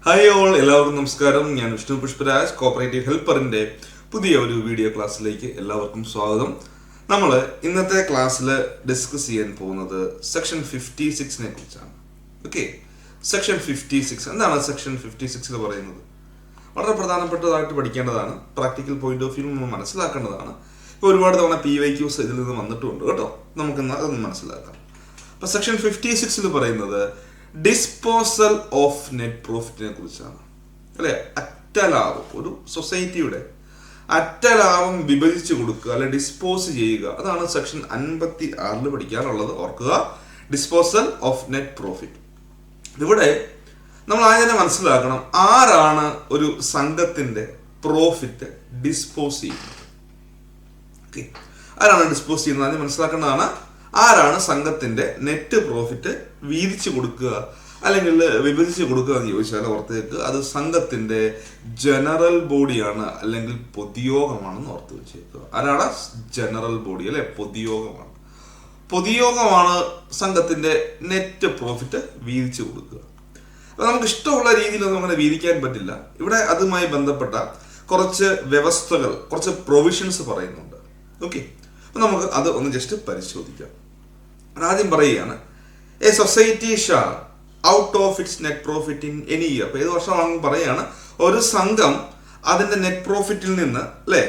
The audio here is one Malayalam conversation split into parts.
ഹായ് ഓൾ, എല്ലാവർക്കും നമസ്കാരം. ഞാൻ വിഷ്ണു പുഷ്പരാജ്, കോപ്പറേറ്റീവ് ഹെൽപ്പറിന്റെ പുതിയ ഒരു വീഡിയോ ക്ലാസ്സിലേക്ക് എല്ലാവർക്കും സ്വാഗതം. നമ്മൾ ഇന്നത്തെ ക്ലാസ്സിൽ ഡിസ്കസ് ചെയ്യാൻ പോകുന്നത് സെക്ഷൻ 56നെ കുറിച്ചാണ്. ഓക്കെ, സെക്ഷൻ 56 എന്താണ്? സെക്ഷൻ 56 പറയുന്നത് വളരെ പ്രധാനപ്പെട്ടതായിട്ട് പഠിക്കേണ്ടതാണ്. പ്രാക്ടിക്കൽ പോയിന്റ് ഓഫ് വ്യൂ നമ്മൾ മനസ്സിലാക്കേണ്ടതാണ്. ഇപ്പോൾ ഒരുപാട് തവണ PYQs ഇതിൽ നിന്ന് വന്നിട്ടുണ്ട് കേട്ടോ. നമുക്കിന്ന് അതൊന്ന് മനസ്സിലാക്കാം. അപ്പോൾ സെക്ഷൻ 56 പറയുന്നത് ഡിസ്പോസൽ ഓഫ് നെറ്റ് പ്രോഫിറ്റിനെ കുറിച്ചാണ്, അല്ലെ? അറ്റ ലാഭം, ഒരു സൊസൈറ്റിയുടെ അറ്റ ലാഭം വിഭജിച്ച് കൊടുക്കുക, അല്ലെ ഡിസ്പോസ് ചെയ്യുക. അതാണ് സെക്ഷൻ 56 പഠിക്കാനുള്ളത്. ഓർക്കുക, ഡിസ്പോസൽ ഓഫ് നെറ്റ് പ്രോഫിറ്റ്. ഇവിടെ നമ്മൾ ആദ്യം മനസ്സിലാക്കണം, ആരാണ് ഒരു സംഘത്തിന്റെ പ്രോഫിറ്റ് ഡിസ്പോസ് ചെയ്യുന്നത്. ഓക്കെ, ആരാണ് ഡിസ്പോസ് ചെയ്യുന്നത് ആദ്യം മനസ്സിലാക്കേണ്ടതാണ്. ആരാണ് സംഘത്തിന്റെ നെറ്റ് പ്രോഫിറ്റ് വീതിച്ചു കൊടുക്കുക അല്ലെങ്കിൽ വിഭജിച്ച് കൊടുക്കുക എന്ന് ചോദിച്ചാൽ ഓർത്തേക്ക്, അത് സംഘത്തിന്റെ ജനറൽ ബോഡിയാണ് അല്ലെങ്കിൽ പൊതുയോഗമാണെന്ന് ഓർത്ത് വെച്ചേക്കുക. ആരാണ്? ജനറൽ ബോഡി, അല്ലെ? പൊതുയോഗമാണ്. പൊതുയോഗമാണ് സംഘത്തിന്റെ നെറ്റ് പ്രോഫിറ്റ് വീതിച്ചു കൊടുക്കുക. അപ്പൊ നമുക്ക് ഇഷ്ടമുള്ള രീതിയിലൊന്നും അങ്ങനെ വീതിക്കാൻ പറ്റില്ല. ഇവിടെ അതുമായി ബന്ധപ്പെട്ട കുറച്ച് വ്യവസ്ഥകൾ, കുറച്ച് പ്രൊവിഷൻസ് പറയുന്നുണ്ട്. ഓക്കെ, അപ്പൊ നമുക്ക് അത് ഒന്ന് ജസ്റ്റ് പരിശോധിക്കാം. ആദ്യം പറയുകയാണ്, A society shall out of its net profit in any year. അപ്പൊ ഏത് വർഷമാണെന്ന് പറയാണ്, ഒരു സംഘം അതിന്റെ നെറ്റ് പ്രോഫിറ്റിൽ നിന്ന്, അല്ലെ?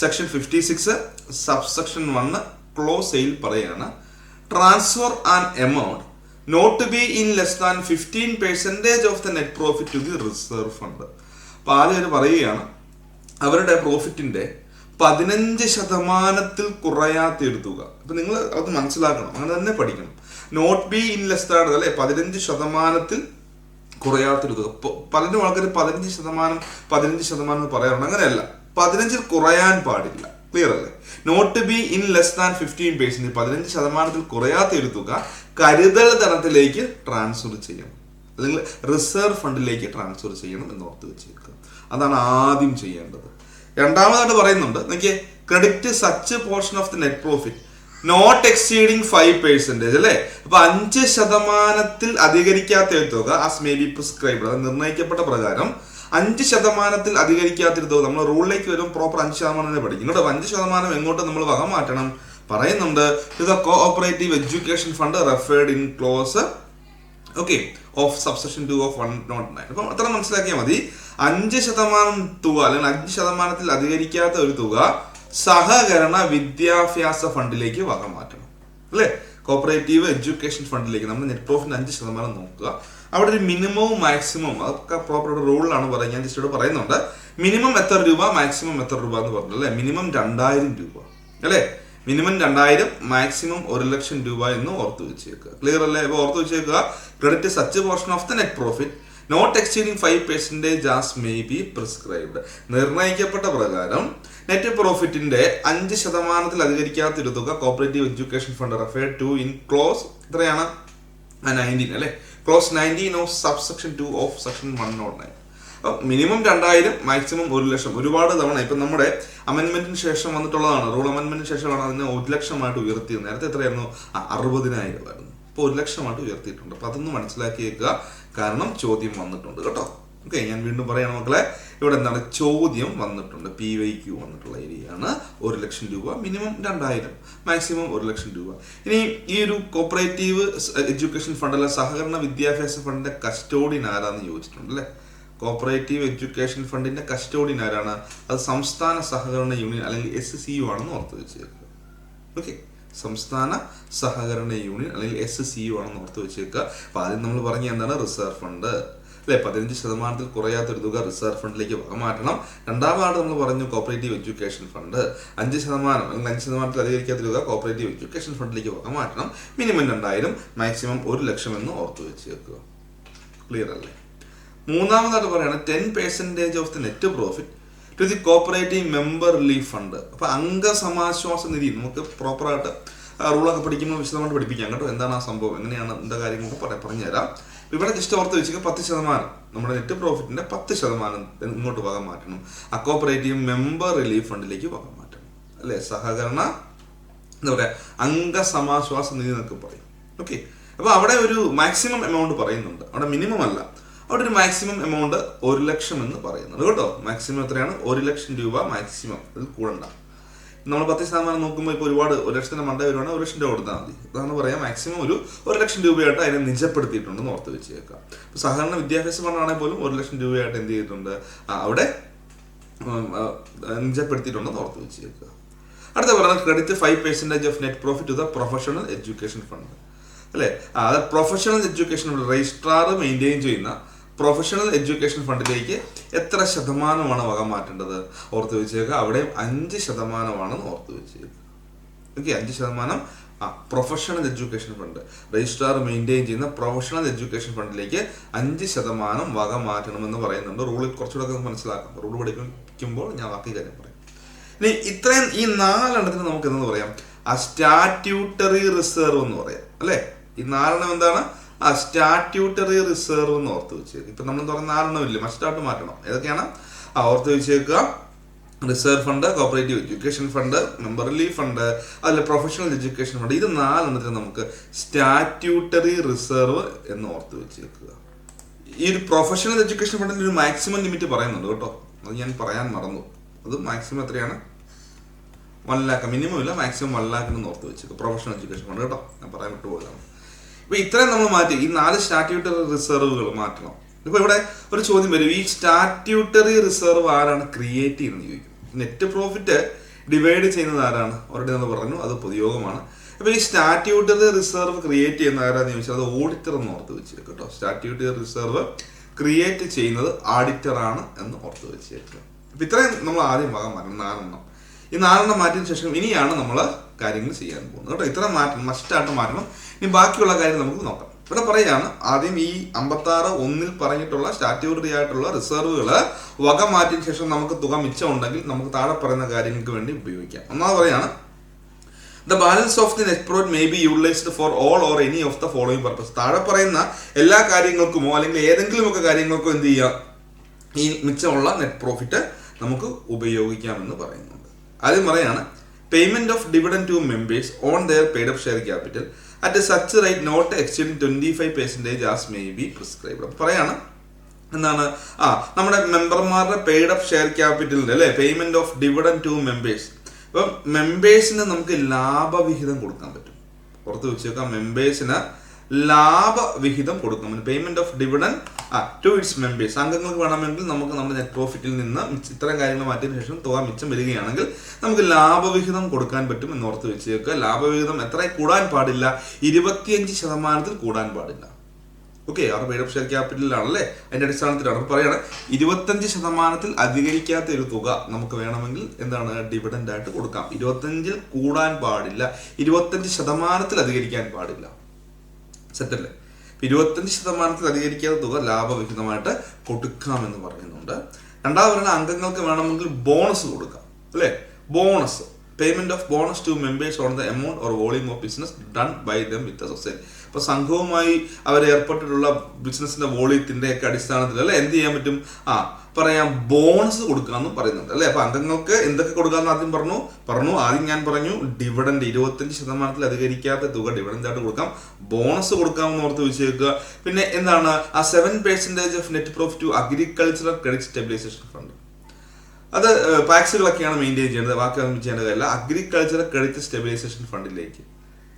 സെക്ഷൻ 56 സബ്സെക്ഷൻ 1 ക്ലോസ് സെയിൽ പറയാണ്, transfer an amount not to be in less than 15% of the net profit to the reserve fund. അപ്പൊ ആദ്യം അവർ പറയുകയാണ്, അവരുടെ പ്രോഫിറ്റിന്റെ 15% കുറയാത്ത ഒരു തുക. അപ്പൊ നിങ്ങൾ അത് മനസ്സിലാക്കണം, അങ്ങനെ തന്നെ പഠിക്കണം. Not be in less than, അല്ലെ? 15% കുറയാത്തൊരു തുക. പലരും ആൾക്കാർ 15% പറയാറുണ്ട്. അങ്ങനെയല്ല, 15 കുറയാൻ പാടില്ല. ക്ലിയർ അല്ലേ? Not be in less than 15%, 15% കുറയാത്ത ഒരു തുക കരുതൽ ധനത്തിലേക്ക് ട്രാൻസ്ഫർ ചെയ്യണം, അല്ലെങ്കിൽ റിസർവ് ഫണ്ടിലേക്ക് ട്രാൻസ്ഫർ ചെയ്യണം എന്ന് ഓർത്ത് വെച്ചേക്കുക. അതാണ് ആദ്യം ചെയ്യേണ്ടത്. രണ്ടാമതായിട്ട് പറയുന്നുണ്ട്, നോക്കിയേ, credit such portion of the net profit not exceeding 5%, അല്ലെ? അപ്പൊ 5% അധികരിക്കാത്ത ഒരു തുക ആസ് മേ ബി പ്രിസ്ക്രൈബ്ഡ്, അത് നിർണ്ണയിക്കപ്പെട്ട പ്രകാരം 5% അധികരിക്കാത്തൊരു തുക. നമ്മൾ റൂളിലേക്ക് വരും, പ്രോപ്പർ 5% പഠിക്കും കേട്ടോ. 5% എങ്ങോട്ട് നമ്മൾ വക മാറ്റണം പറയുന്നുണ്ട്. ഇത് cooperative education fund referred in close okay of subsection 2 of 109. അപ്പം അത്ര മനസ്സിലാക്കിയാൽ മതി. 5% തുക, അല്ലെങ്കിൽ 5% അധികരിക്കാത്ത ഒരു തുക സഹകരണ വിദ്യാഭ്യാസ ഫണ്ടിലേക്ക് വക മാറ്റണം, അല്ലെ? കോപ്പറേറ്റീവ് എഡ്യൂക്കേഷൻ ഫണ്ടിലേക്ക് നമ്മൾ നെറ്റ് പ്രോഫിറ്റ് 5% നോക്കുക. അവിടെ ഒരു മിനിമവും മാക്സിമം, അതൊക്കെ പ്രോപ്പർ റൂളിലാണ് പറയുന്നത്. ഞാൻ ജസ്റ്റ് ഇവിടെ പറയുന്നുണ്ട്, മിനിമം എത്ര രൂപ, മാക്സിമം എത്ര രൂപ എന്ന് പറഞ്ഞു, അല്ലെ? മിനിമം 2000 രൂപ, അല്ലെ? മിനിമം 2000, മാക്സിമം 1,00,000 രൂപ എന്ന് ഓർത്ത് വെച്ചേക്കുക. ക്ലിയർ അല്ലേ? അപ്പൊ ഓർത്ത് വെച്ചേക്കുക, credit such portion of the net profit not exceeding 5% as may be prescribed. നിർണ്ണയിക്കപ്പെട്ട പ്രകാരം നെറ്റ് പ്രോഫിറ്റിന്റെ 5% അധികരിക്കാത്ത ഒരു തുക cooperative education fund referred to in clause എത്രയാണ്? 19, അല്ലെ? Clause 19 of subsection 2 of section 109. Minimum 2000, maximum 1,00,000. ഒരുപാട് തവണ ഇപ്പൊ നമ്മുടെ അമെന്റ്മെന്റിന് ശേഷം വന്നിട്ടുള്ളതാണ്. റൂൾ അമെന്റ്മെന്റിന് ശേഷമാണ് അതിനെ 1,00,000 ഉയർത്തിയത്. നേരത്തെ എത്രയായിരുന്നു? 60,000 ആയിരുന്നു. ഇപ്പോൾ 1,00,000 ഉയർത്തിയിട്ടുണ്ട്. അപ്പൊ അതൊന്ന് മനസ്സിലാക്കിയേക്കുക, കാരണം ചോദ്യം വന്നിട്ടുണ്ട് കേട്ടോ. ഓക്കെ, ഞാൻ വീണ്ടും പറയണം മക്കളെ, ഇവിടെ എന്താണ് ചോദ്യം വന്നിട്ടുണ്ട്. PYQ വന്നിട്ടുള്ള ഏരിയയാണ്. 1,00,000 രൂപ, മിനിമം 2000, മാക്സിമം 1,00,000 രൂപ. ഇനി ഈ ഒരു കോപ്പറേറ്റീവ് എഡ്യൂക്കേഷൻ ഫണ്ട്, അല്ല സഹകരണ വിദ്യാഭ്യാസ ഫണ്ടിന്റെ കസ്റ്റോഡിയൻ ആരാന്ന് ചോദിച്ചിട്ടുണ്ട്, അല്ലെ? കോപ്പറേറ്റീവ് എഡ്യൂക്കേഷൻ ഫണ്ടിന്റെ കസ്റ്റോഡിയൻ ആരാണ്? അത് സംസ്ഥാന സഹകരണ യൂണിയൻ അല്ലെങ്കിൽ SCU ആണെന്ന് ഓർത്ത് വെച്ചേക്കുക. ഓക്കെ, സംസ്ഥാന സഹകരണ യൂണിയൻ അല്ലെങ്കിൽ SCU ആണെന്ന് ഓർത്ത് വെച്ചേക്കുക. അപ്പൊ ആദ്യം നമ്മൾ പറഞ്ഞ എന്താണ്? റിസർവ് ഫണ്ട്, അല്ലെ? 15% കുറയാത്തൊരു തുക റിസർവ് ഫണ്ടിലേക്ക് വക മാറ്റണം. രണ്ടാമതായിട്ട് നമ്മൾ പറഞ്ഞു കോപ്പറേറ്റീവ് എഡ്യൂക്കേഷൻ ഫണ്ട് 5% അല്ലെങ്കിൽ 5% അധികരിക്കാത്തൊരു തുക കോപ്പറേറ്റീവ് എഡ്യൂക്കേഷൻ ഫണ്ടിലേക്ക് വക മാറ്റണം. മിനിമം 2000, മാക്സിമം 1,00,000 എന്ന് ഓർത്ത് വെച്ചേക്കുക. ക്ലിയർ അല്ലേ? മൂന്നാമതായിട്ട് പറയുകയാണ് 10% of the net profit to the cooperative member relief fund. അപ്പൊ അംഗസമാശ്വാസ നിധി നമുക്ക് പ്രോപ്പറായിട്ട് റൂളൊക്കെ പഠിക്കുമ്പോൾ വിശദമായിട്ട് പഠിപ്പിക്കാം കേട്ടോ. എന്താണ് ആ സംഭവം, എങ്ങനെയാണ് എന്താ കാര്യങ്ങളൊക്കെ പറഞ്ഞുതരാം. ഇവിടെ ജസ്റ്റ് ഓർത്ത് വെച്ചിട്ട് 10%, നമ്മുടെ നെറ്റ് പ്രോഫിറ്റിന്റെ 10% ഇങ്ങോട്ട് വക മാറ്റണം. ആ കോപ്പറേറ്റീവ് മെമ്പർ റിലീഫ് ഫണ്ടിലേക്ക് വക മാറ്റണം, അല്ലെ? സഹകരണ എന്താ പറയാ, അംഗസമാശ്വാസ നിധി എന്നൊക്കെ പറയും. ഓക്കെ, അപ്പൊ അവിടെ ഒരു മാക്സിമം എമൗണ്ട് പറയുന്നുണ്ട്, അവിടെ മിനിമം അല്ല. അവിടെ ഒരു മാക്സിമം എമൗണ്ട് 1,00,000 എന്ന് പറയുന്നത് കേട്ടോ. മാക്സിമം എത്രയാണ്? 1,00,000 രൂപ മാക്സിമം, അതിൽ കൂടണ്ട. നമ്മൾ 10% നോക്കുമ്പോൾ ഇപ്പോൾ ഒരുപാട് 1,00,000 മണ്ട വരുവാണെങ്കിൽ 1,00,000 രൂപ കൊടുത്താൽ മതി. അതാണ് പറയാം മാക്സിമം ഒരു 1,00,000 രൂപയായിട്ട് അതിനെ നിജപ്പെടുത്തിയിട്ടുണ്ടെന്ന് ഓർത്ത് വെച്ചേക്കാം. ഇപ്പോൾ സാധാരണ വിദ്യാഭ്യാസ ഫണ്ടാണെങ്കിൽ പോലും 1,00,000 രൂപയായിട്ട് എന്ത് ചെയ്തിട്ടുണ്ട്, അവിടെ നിജപ്പെടുത്തിയിട്ടുണ്ടെന്ന് ഓർത്ത് വെച്ചേക്കുക. അടുത്ത പറയുന്നത് credit 5% of net profit to the professional education fund അല്ലേ. അത് professional education fund registrar maintain ചെയ്യുന്ന പ്രൊഫഷണൽ എഡ്യൂക്കേഷൻ ഫണ്ടിലേക്ക് എത്ര ശതമാനമാണ് വക മാറ്റേണ്ടത് ഓർത്ത് വെച്ചേക്കുക. അവിടെയും 5% ഓർത്ത് വെച്ചേക്കുക. Okay, 5% professional education fund registrar maintain ചെയ്യുന്ന പ്രൊഫഷണൽ എഡ്യൂക്കേഷൻ ഫണ്ടിലേക്ക് 5% വക മാറ്റണമെന്ന് പറയുന്നുണ്ട്. റൂളിൽ കുറച്ചുകൂടെ മനസ്സിലാക്കാം. റൂൾ പഠിക്കുമ്പോൾ ഞാൻ ബാക്കി കാര്യം പറയാം. ഇനി ഇത്രയും ഈ 4 നമുക്ക് എന്തെന്ന് പറയാം, സ്റ്റാറ്റ്യൂട്ടറി റിസർവ് എന്ന് പറയാം അല്ലേ. ഈ 4 എന്താണ്? സ്റ്റാറ്റ്യൂട്ടറി റിസർവ് എന്ന് ഓർത്ത് വെച്ചേക്കുക. ഇപ്പൊ നമ്മൾ പറയുന്ന 4 ഇല്ലേ, മസ്റ്റായിട്ട് മാറ്റണം. ഏതൊക്കെയാണ്? ഓർത്ത് വെച്ചേക്കുക. Reserve fund, cooperative education fund, member relief fund, അതിലെ പ്രൊഫഷണൽ എഡ്യൂക്കേഷൻ ഫണ്ട്. ഇത് 4 നമുക്ക് സ്റ്റാറ്റ്യൂട്ടറി റിസർവ് എന്ന് ഓർത്ത് വെച്ചേക്കുക. ഈ ഒരു പ്രൊഫഷണൽ എഡ്യൂക്കേഷൻ ഫണ്ടിന്റെ ഒരു മാക്സിമം ലിമിറ്റ് പറയുന്നുണ്ട് കേട്ടോ. അത് ഞാൻ പറയാൻ മറന്നു. അത് മാക്സിമം എത്രയാണ്? 1,00,000. മിനിമം ഇല്ല, മാക്സിമം 1,00,000 എന്ന് ഓർത്ത് വെച്ചേക്കുക. പ്രൊഫഷണൽ എഡ്യൂക്കേഷൻ ഫണ്ട് കേട്ടോ, ഞാൻ പറയാൻ വിട്ടുപോയതാണ്. ഇപ്പൊ ഇത്രയും നമ്മൾ മാറ്റി, ഈ 4 സ്റ്റാറ്റ്യൂട്ടറി റിസർവുകൾ മാറ്റണം. ഇപ്പൊ ഇവിടെ ഒരു ചോദ്യം വരും, ഈ സ്റ്റാറ്റ്യൂട്ടറി റിസർവ് ആരാണ് ക്രിയേറ്റ് ചെയ്യുന്നത് ചോദിക്കും. നെറ്റ് പ്രോഫിറ്റ് ഡിവൈഡ് ചെയ്യുന്നത് ആരാണ്? ഓൾറെഡി നമ്മൾ പറഞ്ഞു, അത് പൊതുയോഗമാണ്. അപ്പൊ ഈ സ്റ്റാറ്റ്യൂട്ടറി റിസർവ് ക്രിയേറ്റ് ചെയ്യുന്ന ആരാന്ന് ചോദിച്ചാൽ അത് ഓഡിറ്റർ എന്ന് ഓർത്ത് വെച്ചേക്കും കേട്ടോ. സ്റ്റാറ്റ്യൂട്ടറി റിസർവ് ക്രിയേറ്റ് ചെയ്യുന്നത് ആഡിറ്റർ ആണ് എന്ന് ഓർത്ത് വെച്ചേക്കുക. അപ്പൊ ഇത്രയും നമ്മൾ ആദ്യം ഭാഗം മാറ്റണം, 4. ഈ 4 മാറ്റിയതിനു ശേഷം ഇനിയാണ് നമ്മൾ കാര്യങ്ങൾ ചെയ്യാൻ പോകുന്നത് കേട്ടോ. ഇത്ര മാറ്റണം, മസ്റ്റായിട്ട് മാറ്റണം. ഇനി ബാക്കിയുള്ള കാര്യം നമുക്ക് നോക്കാം. ഇവിടെ പറയുകയാണ്, ആദ്യം ഈ 56(1) പറഞ്ഞിട്ടുള്ള സ്റ്റാറ്റ്യൂട്ടറി ആയിട്ടുള്ള റിസർവുകൾ വക മാറ്റിയതിനു ശേഷം നമുക്ക് തുക മിച്ചം ഉണ്ടെങ്കിൽ നമുക്ക് താഴെ പറയുന്ന കാര്യങ്ങൾക്ക് വേണ്ടി ഉപയോഗിക്കാം. ഒന്നാമത് പറയാണ്, the balance of the net profit may be utilised for all or any of the following purpose. താഴെ പറയുന്ന എല്ലാ കാര്യങ്ങൾക്കുമോ അല്ലെങ്കിൽ ഏതെങ്കിലുമൊക്കെ കാര്യങ്ങൾക്കോ എന്ത് ചെയ്യാം, ഈ മിച്ചമുള്ള നെറ്റ് പ്രോഫിറ്റ് നമുക്ക് ഉപയോഗിക്കാമെന്ന് പറയുന്നുണ്ട്. ആദ്യം പറയാണ്, payment of dividend to members on their paid up share capital at such rate not exceeding 25% as may be prescribed. അപ്പൊ പറയാണ് എന്താണ്, നമ്മുടെ മെമ്പർമാരുടെ പെയ്ഡ് അപ്പ് ഷെയർ ക്യാപിറ്റലിന്റെ അല്ലെ payment of dividend to members. അപ്പം മെമ്പേഴ്സിന് നമുക്ക് ലാഭവിഹിതം കൊടുക്കാൻ പറ്റും. പുറത്ത് വെച്ചേക്കാം, മെമ്പേഴ്സിന് ലാഭവിഹിതം കൊടുക്കാം. Payment of dividend to its members. അംഗങ്ങൾക്ക് വേണമെങ്കിൽ നമുക്ക് നമ്മുടെ നെറ്റ് പ്രോഫിറ്റിൽ നിന്ന് ഇത്തരം കാര്യങ്ങൾ മാറ്റിയതിനു ശേഷം തുക മിച്ചം വരികയാണെങ്കിൽ നമുക്ക് ലാഭവിഹിതം കൊടുക്കാൻ പറ്റും എന്ന് ഓർത്ത് വെച്ചേക്കുക. ലാഭവിഹിതം എത്ര കൂടാൻ പാടില്ല? 25% കൂടാൻ പാടില്ല. ഓക്കെ, അവരുടെ പെയ്ഡ് അപ്പ് ഷെയർ ക്യാപിറ്റലിലാണല്ലേ, അതിന്റെ അടിസ്ഥാനത്തിലാണ് പറയുന്നത്. 25% അധികരിക്കാത്ത ഒരു തുക നമുക്ക് വേണമെങ്കിൽ എന്താണ് ഡിവിഡൻഡ് ആയിട്ട് കൊടുക്കാം. 25 കൂടാൻ പാടില്ല, 25% അധികരിക്കാൻ പാടില്ല. സെറ്റല്ലേ? 25% അധികരിക്കാത്ത തുക ലാഭവിഹിതമായിട്ട് കൊടുക്കാമെന്ന് പറയുന്നുണ്ട്. രണ്ടാമത് പറയുന്ന അംഗങ്ങൾക്ക് വേണമെങ്കിൽ ബോണസ് കൊടുക്കാം അല്ലേ. Bonus, payment of bonus to members on the amount or volume of business done by them with the society. അപ്പൊ സംഘവുമായി അവർ ഏർപ്പെട്ടിട്ടുള്ള ബിസിനസിന്റെ വോളിയത്തിന്റെ ഒക്കെ അടിസ്ഥാനത്തിൽ അല്ലെ എന്ത് ചെയ്യാൻ പറ്റും, പറയാം ബോണസ് കൊടുക്കാമെന്നും പറയുന്നുണ്ട് അല്ലെ. അപ്പൊ അംഗങ്ങൾക്ക് എന്തൊക്കെ കൊടുക്കാമെന്ന് ആദ്യം പറഞ്ഞു. ആദ്യം ഞാൻ പറഞ്ഞു ഡിവിഡൻഡ് 25% അധികരിക്കാത്ത തുക ഡിവിഡൻഡ് ആയിട്ട് കൊടുക്കാം, ബോണസ് കൊടുക്കാമെന്ന് ഓർത്ത് വെച്ചേക്കുക. പിന്നെ എന്താണ് 7% of net profit to agricultural credit stabilisation fund. അത് ടാക്സുകളൊക്കെയാണ് മെയിൻറ്റെയിൻ ചെയ്യേണ്ടത്, ബാക്കിയൊന്നും ചെയ്യേണ്ട കാര്യമില്ല. അഗ്രികൾച്ചറൽ ക്രെഡിറ്റ് സ്റ്റെബിലൈസേഷൻ ഫണ്ടിലേക്ക്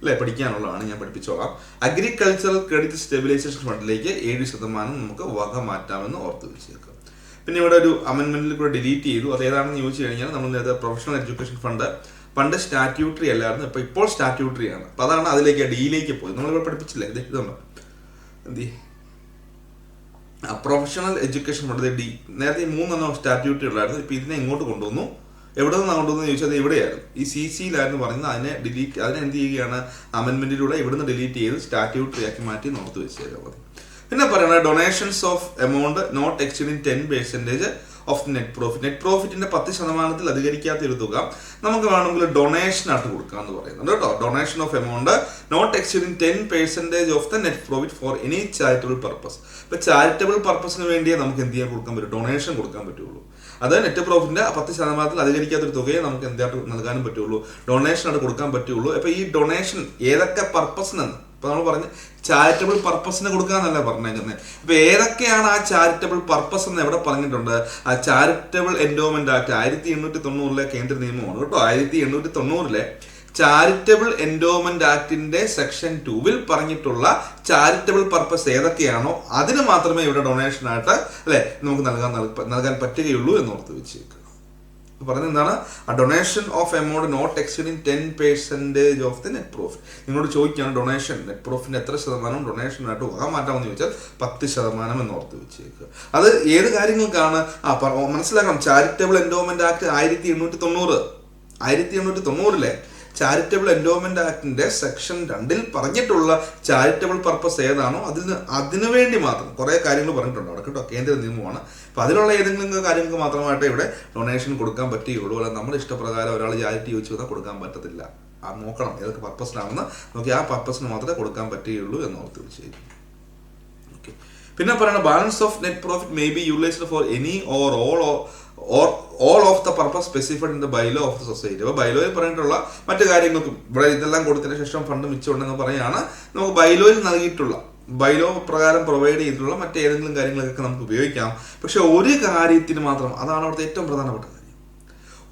അല്ലെ, പഠിക്കാനുള്ളതാണ്, ഞാൻ പഠിപ്പിച്ചോളാം. അഗ്രികൾച്ചറൽ ക്രെഡിറ്റ് സ്റ്റെബിലൈസേഷൻ ഫണ്ടിലേക്ക് 7% നമുക്ക് വക മാറ്റാമെന്ന് ഓർത്ത് വെച്ചേക്കുക. പിന്നെ ഇവിടെ ഒരു അമെന്റ്മെന്റിൽ കൂടെ ഡിലീറ്റ് ചെയ്തു. അത് ഏതാണെന്ന് ചോദിച്ചു കഴിഞ്ഞാൽ നമ്മൾ നേരത്തെ പ്രൊഫഷണൽ എഡ്യൂക്കേഷൻ ഫണ്ട് പണ്ട് സ്റ്റാറ്റ്യൂട്ടറി അല്ലായിരുന്നു, ഇപ്പോൾ സ്റ്റാറ്റ്യൂട്ടറി ആണ്. അപ്പൊ അതാണ് അതിലേക്ക് ഡിയിലേക്ക് പോയി. നമ്മളിവിടെ പഠിപ്പിച്ചില്ലേ, ഇതുണ്ട് എന്ത് പ്രൊഫഷണൽ എഡ്യൂക്കേഷൻ ഫണ്ട് ഡി. നേരത്തെ 3 സ്റ്റാറ്റ്യൂട്ടറി ഉള്ളായിരുന്നു, ഇപ്പൊ ഇതിനെ ഇങ്ങോട്ട് കൊണ്ടുവന്നു. എവിടെ നിന്നാണ് കൊണ്ടുവന്ന് ചോദിച്ചാൽ ഇവിടെയായിരുന്നു, ഈ CC-യിലായിരുന്നു പറയുന്നത്. അതിനെ എന്ത് ചെയ്യുകയാണ്, അമെന്റ്മെന്റിലൂടെ ഇവിടുന്ന് ഡിലീറ്റ് ചെയ്ത് സ്റ്റാറ്റ്യൂട്ടറി ആക്കി മാറ്റി നോർത്ത് വെച്ചേക്കാം മതി. പിന്നെ പറയുന്നത് donations of amount not exceeding 10% of net profit. Net പ്രോഫിറ്റിന്റെ 10% അധികരിക്കാത്ത ഒരു തുക നമുക്ക് വേണമെങ്കിൽ ഡൊണേഷൻ ആയിട്ട് കൊടുക്കാമെന്ന് പറയുന്നുണ്ട് കേട്ടോ. Donation of amount not exceeding 10% of the net profit for any charitable purpose. ഇപ്പൊ ചാരിറ്റബിൾ പർപ്പസിന് വേണ്ടിയേ നമുക്ക് എന്ത് ചെയ്യാൻ കൊടുക്കാൻ പറ്റും, ഡൊണേഷൻ കൊടുക്കാൻ പറ്റുള്ളൂ. അത് നെറ്റ് പ്രോഫിറ്റിന്റെ 10% അധികരിക്കാത്തൊരു തുകയെ നമുക്ക് എന്തായിട്ട് നൽകാനും പറ്റുള്ളൂ, ഡൊണേഷൻ ആയിട്ട് കൊടുക്കാൻ പറ്റുള്ളൂ. അപ്പൊ ഈ ഡൊണേഷൻ ഏതൊക്കെ പർപ്പസിനാണ് ഇപ്പൊ നമ്മൾ പറഞ്ഞ ചാരിറ്റബിൾ പർപ്പസിന് കൊടുക്കാന്നല്ല പറഞ്ഞേക്കുന്നത്. അപ്പൊ ഏതൊക്കെയാണ് ആ ചാരിറ്റബിൾ പർപ്പസ് എന്ന് എവിടെ പറഞ്ഞിട്ടുണ്ട്? ആ ചാരിറ്റബിൾ എൻഡോമെന്റ് ആക്ട് 1890 കേന്ദ്ര നിയമമാണ് കേട്ടോ. 1890 ചാരിറ്റബിൾ എൻഡോമെന്റ് ആക്ടിന്റെ സെക്ഷൻ 2 പറഞ്ഞിട്ടുള്ള ചാരിറ്റബിൾ പർപ്പസ് ഏതൊക്കെയാണോ അതിന് മാത്രമേ ഇവിടെ ഡൊണേഷൻ ആയിട്ട് അല്ലെ നമുക്ക് നൽകാൻ പറ്റുകയുള്ളൂ എന്ന് ഓർത്ത് വെച്ചേക്കുക. പറഞ്ഞത് എന്താണ്? ആ donation of amount not exceeding 10% of the net profit. നിങ്ങളോട് ചോദിക്കുകയാണ് ഡൊണേഷൻ നെറ്റ് പ്രോഫിറ്റിന്റെ എത്ര ശതമാനം ഡൊണേഷനായിട്ട് പോകാൻ മാറ്റാമെന്ന് ചോദിച്ചാൽ 10% എന്ന് ഓർത്ത് വെച്ചേക്കുക. അത് ഏത് കാര്യങ്ങൾക്കാണ്? മനസ്സിലാക്കണം. Charitable endowment act 1890 charitable endowment ആക്ടിന്റെ സെക്ഷൻ 2 പറഞ്ഞിട്ടുള്ള ചാരിറ്റബിൾ പർപ്പസ് ഏതാണോ അതിനു വേണ്ടി മാത്രം കുറെ കാര്യങ്ങൾ പറഞ്ഞിട്ടുണ്ട് അവിടെ കേട്ടോ. കേന്ദ്ര നിയമമാണ്. അപ്പൊ അതിലുള്ള ഏതെങ്കിലും കാര്യങ്ങൾക്ക് മാത്രമായിട്ട് ഇവിടെ ഡൊണേഷൻ കൊടുക്കാൻ പറ്റുകയുള്ളൂ. അല്ല നമ്മുടെ ഇഷ്ടപ്രകാരം ഒരാൾ ചാരിറ്റി ചോദിച്ചു വന്നാൽ കൊടുക്കാൻ പറ്റത്തില്ല. ആ നോക്കണം ഏതൊക്കെ പർപ്പസിനാണെന്ന് നോക്കി ആ പർപ്പസിന് മാത്രമേ കൊടുക്കാൻ പറ്റുകയുള്ളൂ എന്ന് ഓർത്ത് വെച്ചേക്കും. ഓക്കെ. പിന്നെ പറയുന്നത് balance of net profit may be utilised for any or all of the purpose specified in the bylaw of the society. അപ്പോൾ ബൈലോയിൽ പറഞ്ഞിട്ടുള്ള മറ്റു കാര്യങ്ങൾക്കും ഇവിടെ ഇതെല്ലാം കൊടുത്തതിന് ശേഷം ഫണ്ട് മിച്ചമുണ്ടെന്ന് പറയുകയാണ്. നമുക്ക് ബൈലോയിൽ നൽകിയിട്ടുള്ള ബൈലോ പ്രകാരം പ്രൊവൈഡ് ചെയ്തിട്ടുള്ള മറ്റേതെങ്കിലും കാര്യങ്ങളൊക്കെ നമുക്ക് ഉപയോഗിക്കാം. പക്ഷെ ഒരു കാര്യത്തിന് മാത്രം, അതാണ് അവിടുത്തെ ഏറ്റവും പ്രധാനപ്പെട്ട കാര്യം,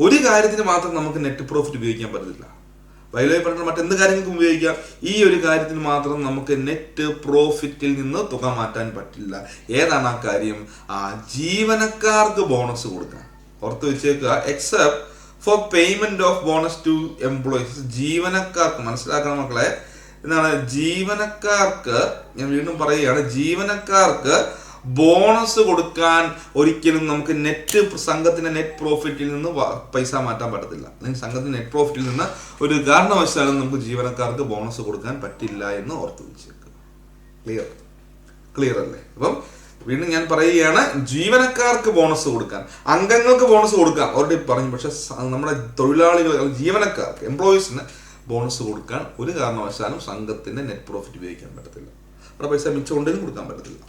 ഒരു കാര്യത്തിന് മാത്രം നമുക്ക് നെറ്റ് പ്രോഫിറ്റ് ഉപയോഗിക്കാൻ പറ്റത്തില്ല. ബൈലോയിൽ പറഞ്ഞിട്ടുള്ള മറ്റെന്ത് കാര്യങ്ങൾക്കും ഉപയോഗിക്കാം. ഈ ഒരു കാര്യത്തിന് മാത്രം നമുക്ക് നെറ്റ് പ്രോഫിറ്റിൽ നിന്ന് തുക മാറ്റാൻ പറ്റില്ല. ഏതാണ് ആ കാര്യം? ആ ജീവനക്കാർക്ക് ബോണസ് കൊടുക്കാൻ. ഓർത്ത് വെച്ചേക്കുക. Except for payment of bonus to employees. ജീവനക്കാർക്ക്, മനസ്സിലാക്കണം മക്കളെ, എന്താണ് ജീവനക്കാർക്ക്, ഞാൻ വീണ്ടും പറയുകയാണ്, ജീവനക്കാർക്ക് ബോണസ് കൊടുക്കാൻ ഒരിക്കലും നമുക്ക് സംഘത്തിന്റെ നെറ്റ് പ്രോഫിറ്റിൽ നിന്ന് പൈസ മാറ്റാൻ പറ്റത്തില്ല. അല്ലെങ്കിൽ സംഘത്തിന്റെ നെറ്റ് പ്രോഫിറ്റിൽ നിന്ന് ഒരു കാരണവശാലും നമുക്ക് ജീവനക്കാർക്ക് ബോണസ് കൊടുക്കാൻ പറ്റില്ല എന്ന് ഓർത്ത് വെച്ചേക്കുക. ക്ലിയർ അല്ലേ? അപ്പം വീണ്ടും ഞാൻ പറയുകയാണ്, ജീവനക്കാർക്ക് ബോണസ് കൊടുക്കാൻ, അംഗങ്ങൾക്ക് ബോണസ് കൊടുക്കാം ഓൾറെഡി പറഞ്ഞു. പക്ഷെ നമ്മുടെ തൊഴിലാളികൾ, ജീവനക്കാർക്ക്, എംപ്ലോയീസിന് ബോണസ് കൊടുക്കാൻ ഒരു കാരണവശാലും സംഘത്തിന്റെ നെറ്റ് പ്രോഫിറ്റ് ഉപയോഗിക്കാൻ പറ്റത്തില്ല. അവിടെ പൈസ മിച്ചമുണ്ടെങ്കിലും കൊടുക്കാൻ പറ്റത്തില്ല.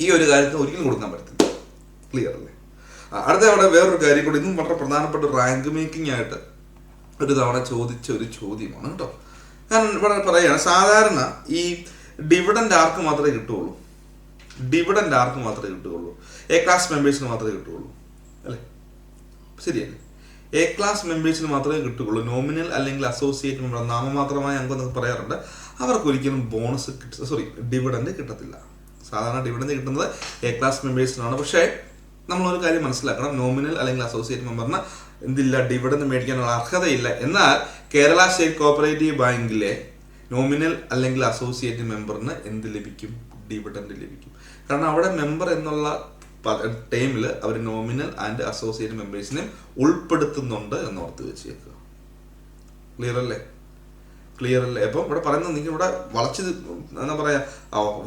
ഈ ഒരു കാര്യത്തിന് ഒരിക്കലും കൊടുക്കാൻ പറ്റത്തില്ല. ക്ലിയർ അല്ലേ? അടുത്ത അവിടെ വേറൊരു കാര്യം കൂടി, ഇതും വളരെ പ്രധാനപ്പെട്ട റാങ്ക് മേക്കിംഗ് ആയിട്ട് ഒരു തവണ ചോദിച്ച ഒരു ചോദ്യമാണ് കേട്ടോ. കാരണം ഇവിടെ പറയുകയാണ്, സാധാരണ ഈ ഡിവിഡൻഡ് ആർക്ക് മാത്രമേ കിട്ടുകയുള്ളൂ? ഡിവിഡൻഡ് ആർക്ക് മാത്രമേ കിട്ടുകയുള്ളൂ? എ ക്ലാസ് മെമ്പേഴ്സിന് മാത്രമേ കിട്ടുകയുള്ളൂ അല്ലേ? ശരിയല്ലേ? എ ക്ലാസ് മെമ്പേഴ്സിന് മാത്രമേ കിട്ടുകയുള്ളൂ. നോമിനൽ അല്ലെങ്കിൽ അസോസിയേറ്റ് മെമ്പർ, നാമമാത്രമായ അംഗം എന്നൊക്കെ പറയാറുണ്ട്. അവർക്ക് ഒരിക്കലും ബോണസ് ഡിവിഡൻഡ് കിട്ടത്തില്ല. സാധാരണ ഡിവിഡൻഡ് കിട്ടുന്നത് എ ക്ലാസ് മെമ്പേഴ്സിനാണ്. പക്ഷേ നമ്മളൊരു കാര്യം മനസ്സിലാക്കണം, നോമിനൽ അല്ലെങ്കിൽ അസോസിയേറ്റ് മെമ്പറിന് എന്തില്ല, ഡിവിഡൻഡ് മേടിക്കാനുള്ള അർഹതയില്ല. എന്നാൽ കേരള സ്റ്റേറ്റ് കോഓപ്പറേറ്റീവ് ബാങ്കിലെ നോമിനൽ അല്ലെങ്കിൽ അസോസിയേറ്റ് മെമ്പറിന് എന്ത് ലഭിക്കും? ഡിവിഡൻഡ് ലഭിക്കും. കാരണം അവിടെ മെമ്പർ എന്നുള്ള ടൈമിൽ അവർ നോമിനൽ ആൻഡ് അസോസിയേറ്റ് മെമ്പേഴ്സിനെ ഉൾപ്പെടുത്തുന്നുണ്ട് എന്ന് ഓർത്ത് വെച്ചേക്കുക. ക്ലിയർ അല്ലേ? അപ്പം ഇവിടെ പറയുന്നത്, നിങ്ങൾ ഇവിടെ എന്താ പറയാ,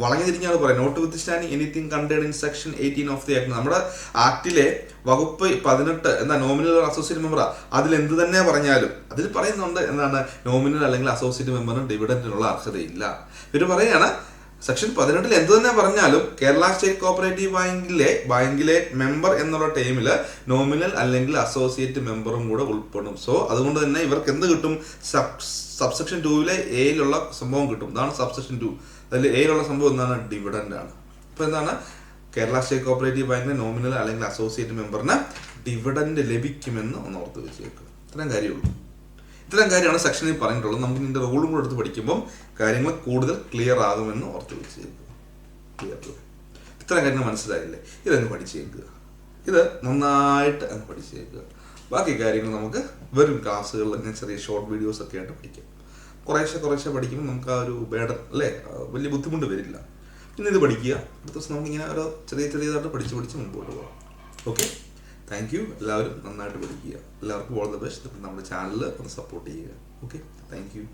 വളഞ്ഞു തിരിഞ്ഞാണ് പറയാം. Notwithstanding anything contained in section 18 of the act. നമ്മുടെ ആക്ടിലെ വകുപ്പ് 18 എന്താ, നോമിനൽ അസോസിയേറ്റ് മെമ്പർ, അതിൽ എന്ത് തന്നെ പറഞ്ഞാലും അതിൽ പറയുന്നുണ്ട് എന്താണ്, നോമിനൽ അല്ലെങ്കിൽ അസോസിയേറ്റ് മെമ്പറിന് ഡിവിഡൻഡിനുള്ള അർഹതയില്ല. ഇവർ പറയാണ് സെക്ഷൻ 18 എന്ത് തന്നെ പറഞ്ഞാലും കേരള സ്റ്റേറ്റ് കോഓപ്പറേറ്റീവ് ബാങ്കിലെ മെമ്പർ എന്നുള്ള ടൈമിൽ നോമിനൽ അല്ലെങ്കിൽ അസോസിയേറ്റ് മെമ്പറും കൂടെ ഉൾപ്പെടും. സോ അതുകൊണ്ട് തന്നെ ഇവർക്ക് എന്ത് കിട്ടും? സബ്സെക്ഷൻ 2 എയിലുള്ള സംഭവം കിട്ടും. ഇതാണ് സബ്സെക്ഷൻ 2. അതിൽ എയിലുള്ള സംഭവം എന്താണ്? ഡിവിഡൻഡ് ആണ്. അപ്പൊ എന്താണ്, കേരള സ്റ്റേറ്റ് കോഓപ്പറേറ്റീവ് ബാങ്കിലെ നോമിനൽ അല്ലെങ്കിൽ അസോസിയേറ്റ് മെമ്പറിന് ഡിവിഡൻഡ് ലഭിക്കുമെന്ന് ഒന്ന് ഓർത്ത് വെച്ചേക്കുക. ഇത്രയും കാര്യമുള്ളൂ. ഇത്തരം കാര്യമാണ് സെക്ഷനിൽ പറഞ്ഞിട്ടുള്ളത്. നമുക്ക് ഇതിന്റെ റൂളും കൂടെ എടുത്ത് പഠിക്കുമ്പോൾ കാര്യങ്ങൾ കൂടുതൽ ക്ലിയർ ആകുമെന്ന് ഓർത്ത് വെച്ചേക്കുക. ക്ലിയർ? ഇത്തരം കാര്യങ്ങൾ മനസ്സിലായില്ലേ? ഇതങ്ങ് പഠിച്ചേക്കുക. ഇത് നന്നായിട്ട് അങ്ങ് പഠിച്ചേക്കുക. ബാക്കി കാര്യങ്ങൾ നമുക്ക് വരും ക്ലാസ്സുകളിൽ ഇങ്ങനെ ചെറിയ ഷോർട്ട് വീഡിയോസ് ഒക്കെ ആയിട്ട് പഠിക്കാം. കുറേശ്ശെ പഠിക്കുമ്പോൾ നമുക്ക് ആ ഒരു ബേഡൻ അല്ലേ, വലിയ ബുദ്ധിമുട്ട് വരില്ല. പിന്നെ ഇത് പഠിക്കുക. അടുത്ത ദിവസം നമുക്കിങ്ങനെ ഓരോ ചെറിയതായിട്ട് പഠിച്ച് മുമ്പോട്ട് പോകാം. Okay, thank you. എല്ലാവരും നന്നായിട്ട് പഠിക്കുക. എല്ലാവർക്കും ഓൾ ദ ബെസ്റ്റ്. നമ്മുടെ ചാനൽ ഒന്ന് സപ്പോർട്ട് ചെയ്യുക. Okay, thank you.